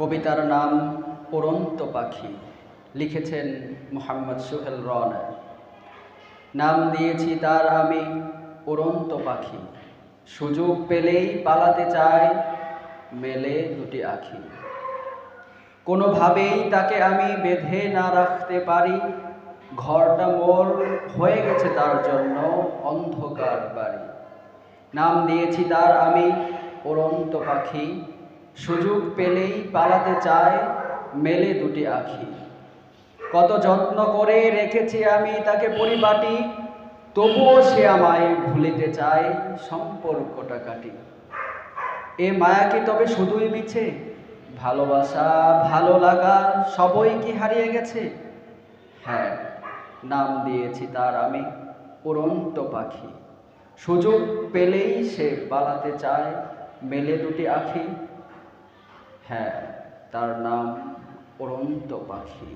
কবিতার নাম উড়ন্ত পাখি, লিখেছেন মোহাম্মদ সোহেল রনা। নাম দিয়েছি তার আমি উড়ন্ত পাখি, সুযোগ পেলেই পালাতে চাই মেলে দুটি আখি। কোনোভাবেই তাকে আমি বেঁধে না রাখতে পারি, ঘরটা মোর হয়ে গেছে তার জন্য অন্ধকার বাড়ি। নাম দিয়েছি তার আমি উড়ন্ত পাখি, সুযোগ পেলেই পালাতে চায় মেলে দুটি আখি। কত যত্ন করে রেখেছি আমি তাকে পরিপাটি, তবুও সে আমায় ভুলিতে চায় সম্পর্কটা কাটি। এ মায়া কি তবে শুধুই মিছে? ভালোবাসা ভালো লাগা সবই কি হারিয়ে গেছে? হ্যাঁ, নাম দিয়েছি তার আমি উড়ন্ত পাখি, সুযোগ পেলেই সে পালাতে চায় মেলে দুটি আখি। হ্যাঁ, তার নাম উড়ন্ত পাখি।